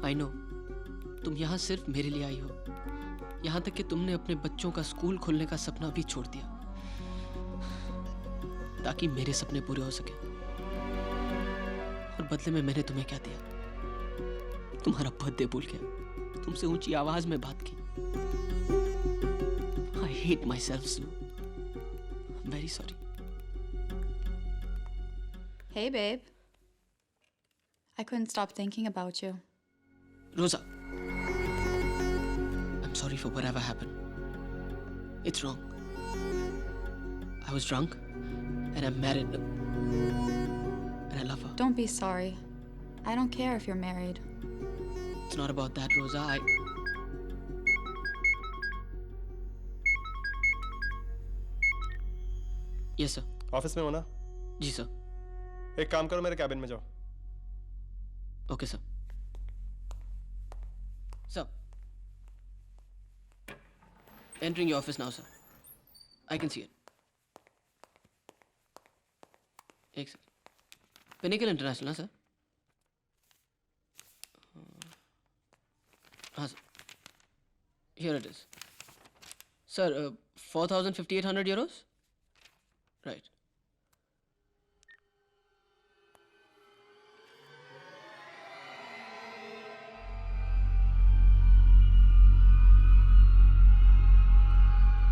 I know तुम यहाँ सिर्फ मेरे लिए आई हो, यहाँ तक कि तुमने अपने बच्चों का स्कूल खोलने का सपना भी छोड़ दिया ताकि मेरे सपने पूरे हो सके। और बदले में मैंने तुम्हें क्या दिया? तुम्हारा बर्थडे भूल गया, तुमसे ऊंची आवाज में बात की। I hate my self slow, I am very sorry. Hey, babe. I couldn't stop thinking about you. Rosa, I'm sorry for whatever happened. It's wrong. I was drunk and I'm married and I love her. Don't be sorry. I don't care if you're married. It's not about that, Rosa. Yes, sir. Office में हो ना? जी sir. एक काम करो, मेरे cabin में जाओ. Okay, sir. Sir. Entering your office now, sir. I can see it. एक सर. Pinnacle International, ना सर? हाँ sir. Here it is. Sir, 4,500 euros? Right.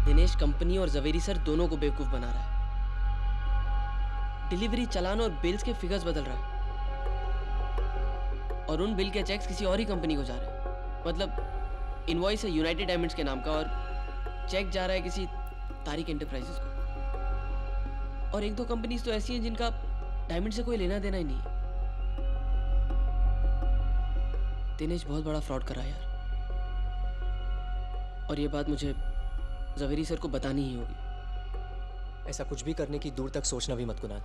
Dinesh company और जवेरी सर दोनों को बेवकूफ बना रहा है. डिलीवरी चालान और बिल्स के फिगर्स बदल रहा है और उन बिल के चेक्स किसी और ही कंपनी को जा रहे हैं. मतलब इनवॉइस है यूनाइटेड डायमंड्स के नाम का और चेक जा रहा है किसी तारिक एंटरप्राइजेस को. और एक दो कंपनीज तो ऐसी हैं जिनका डायमंड से कोई लेना देना ही नहीं है. दिनेश बहुत बड़ा फ्रॉड करा यार, और ये बात मुझे जवेरी सर को बतानी ही होगी. ऐसा कुछ भी करने की दूर तक सोचना भी मत कुनाल.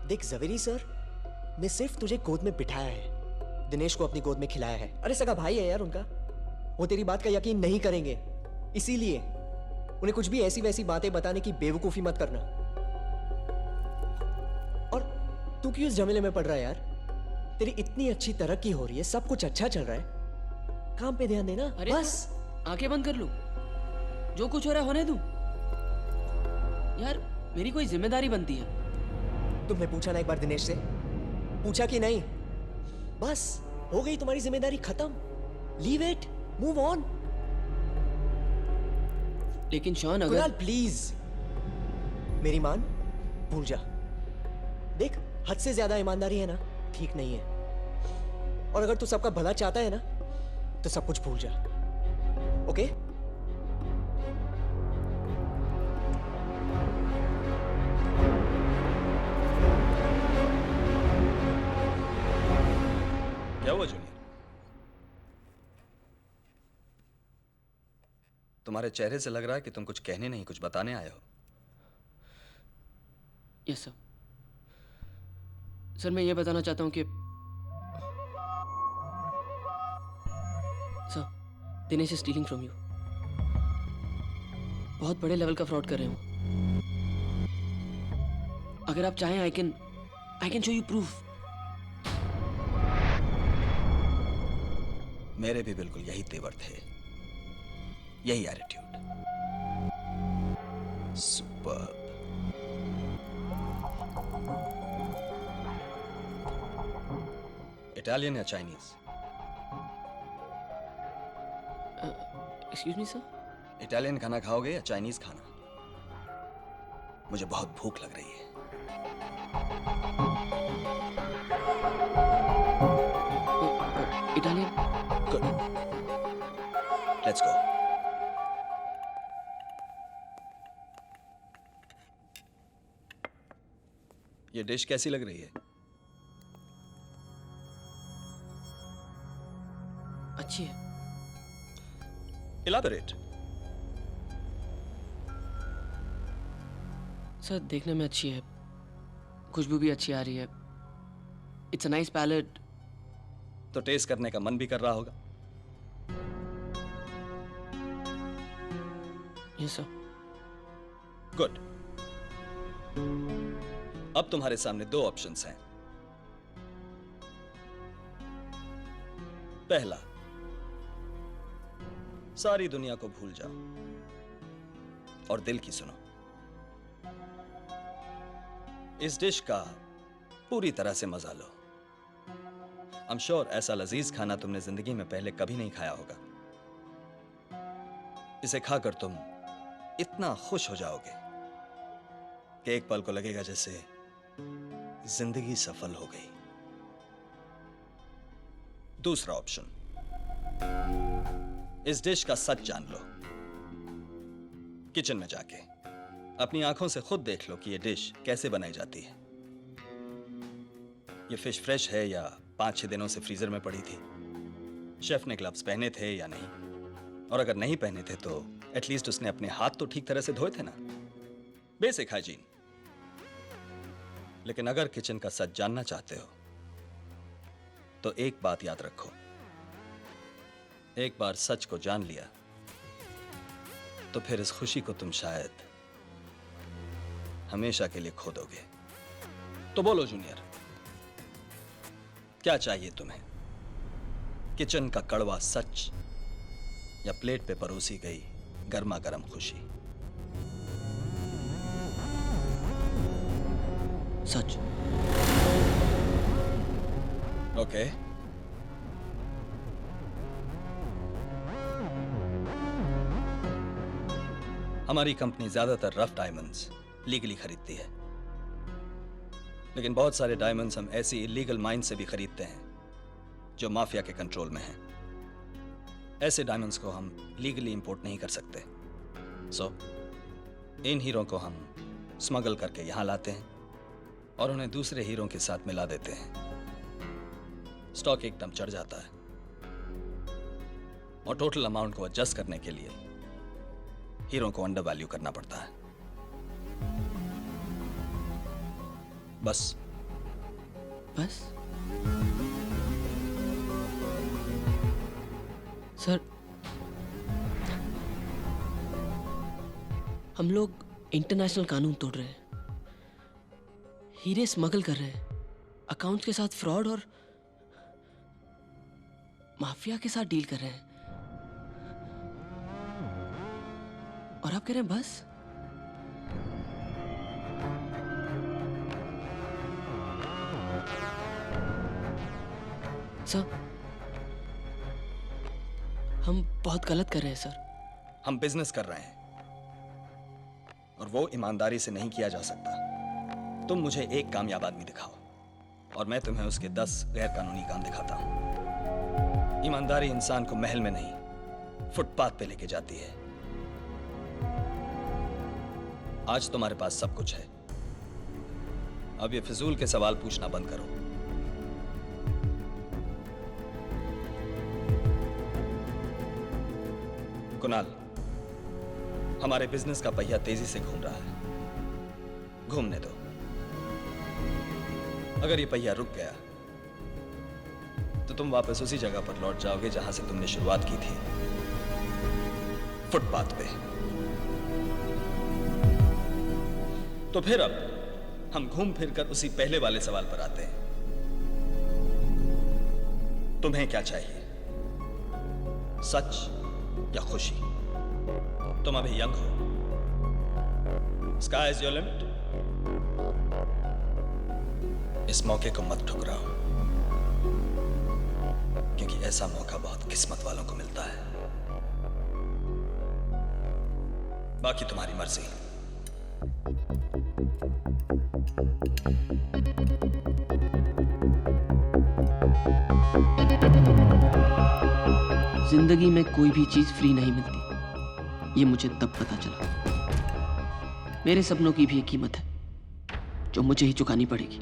देख जवेरी सर ने सिर्फ तुझे गोद में बिठाया है, दिनेश को अपनी गोद में खिलाया है. अरे सगा भाई है यार उनका, वो तेरी बात का यकीन नहीं करेंगे. इसीलिए उन्हें कुछ भी ऐसी वैसी बातें बताने की बेवकूफी मत करना. और तू क्यों इस झमेले में पड़ रहा है यार? तेरी इतनी अच्छी तरक्की हो रही है, सब कुछ अच्छा चल रहा है, काम पे ध्यान देना. अरे बस तो आंखें बंद कर लूं, जो कुछ हो रहा है होने दूं. यार मेरी कोई जिम्मेदारी बनती है. तुमने पूछा ना एक बार दिनेश से? पूछा कि नहीं? बस हो गई तुम्हारी जिम्मेदारी खत्म. Leave it, move on. लेकिन शॉन कुणाल अगर प्लीज मेरी मान, भूल जा. देख हद से ज्यादा ईमानदारी है ना, ठीक नहीं है. और अगर तू सबका भला चाहता है ना तो सब कुछ भूल जा. ओके? क्या हुआ जूनियर? तुम्हारे चेहरे से लग रहा है कि तुम कुछ कहने नहीं कुछ बताने आए हो. Yes sir. सर मैं ये बताना चाहता हूँ कि sir Dinesh is stealing from you. बहुत बड़े लेवल का फ्रॉड कर रहे हो. अगर आप चाहें I can show you proof. मेरे भी बिल्कुल यही तेवर थे, यही एटीट्यूड. सुपर्ब. इटालियन या Chinese? Excuse me sir. Italian खाना खाओगे या चाइनीज खाना? मुझे बहुत भूख लग रही है. इटालियन. Good, let's go. ये डिश कैसी लग रही है? अच्छी है. इलैबोरेट. सर देखने में अच्छी है, खुशबू भी अच्छी आ रही है. It's a nice palette. तो टेस्ट करने का मन भी कर रहा होगा. Yes sir. गुड. अब तुम्हारे सामने दो ऑप्शंस हैं. पहला, सारी दुनिया को भूल जाओ और दिल की सुनो। इस डिश का पूरी तरह से मजा लो। आई एम श्योर ऐसा लजीज खाना तुमने जिंदगी में पहले कभी नहीं खाया होगा। इसे खाकर तुम इतना खुश हो जाओगे कि एक पल को लगेगा जैसे जिंदगी सफल हो गई। दूसरा ऑप्शन, इस डिश का सच जान लो। किचन में जाके अपनी आंखों से खुद देख लो कि यह डिश कैसे बनाई जाती है। ये फिश फ्रेश है या 5-6 दिनों से फ्रीजर में पड़ी थी? शेफ ने ग्लव्स पहने थे या नहीं? और अगर नहीं पहने थे तो एटलीस्ट उसने अपने हाथ तो ठीक तरह से धोए थे ना? Basic hygiene. लेकिन अगर किचन का सच जानना चाहते हो तो एक बात याद रखो, एक बार सच को जान लिया तो फिर इस खुशी को तुम शायद हमेशा के लिए खो दोगे। तो बोलो जूनियर, क्या चाहिए तुम्हें? किचन का कड़वा सच या प्लेट पे परोसी गई गर्मा गर्म खुशी? सच। ओके। हमारी कंपनी ज्यादातर रफ डायमंड्स लीगली खरीदती है, लेकिन बहुत सारे डायमंड्स हम ऐसी इलीगल माइन से भी खरीदते हैं जो माफिया के कंट्रोल में हैं। ऐसे डायमंड्स को हम लीगली इंपोर्ट नहीं कर सकते। सो इन हीरों को हम स्मगल करके यहां लाते हैं और उन्हें दूसरे हीरों के साथ मिला देते हैं। स्टॉक एकदम चढ़ जाता है और टोटल अमाउंट को एडजस्ट करने के लिए हीरो को अंडर वैल्यू करना पड़ता है। बस। बस? सर, हम लोग इंटरनेशनल कानून तोड़ रहे हैं, हीरे स्मगल कर रहे हैं, अकाउंट्स के साथ फ्रॉड और माफिया के साथ डील कर रहे हैं, और आप कह रहे हैं बस? सर, हम बहुत गलत कर रहे हैं सर। हम बिजनेस कर रहे हैं और वो ईमानदारी से नहीं किया जा सकता। तुम मुझे एक कामयाब आदमी दिखाओ और मैं तुम्हें उसके 10 गैर कानूनी काम दिखाता हूं। ईमानदारी इंसान को महल में नहीं, फुटपाथ पे लेके जाती है। आज तुम्हारे पास सब कुछ है, अब ये फिजूल के सवाल पूछना बंद करो। कुणाल, हमारे बिजनेस का पहिया तेजी से घूम रहा है, घूमने दो। अगर ये पहिया रुक गया तो तुम वापस उसी जगह पर लौट जाओगे जहां से तुमने शुरुआत की थी, फुटपाथ पे। तो फिर अब हम घूम फिर कर उसी पहले वाले सवाल पर आते हैं। तुम्हें क्या चाहिए, सच या खुशी? तुम अभी यंग हो, स्काई इज योर लिमिट। इस मौके को मत ठुकराओ, क्योंकि ऐसा मौका बहुत किस्मत वालों को मिलता है। बाकी तुम्हारी मर्जी। जिंदगी में कोई भी चीज फ्री नहीं मिलती, ये मुझे तब पता चला। मेरे सपनों की भी एक कीमत है जो मुझे ही चुकानी पड़ेगी।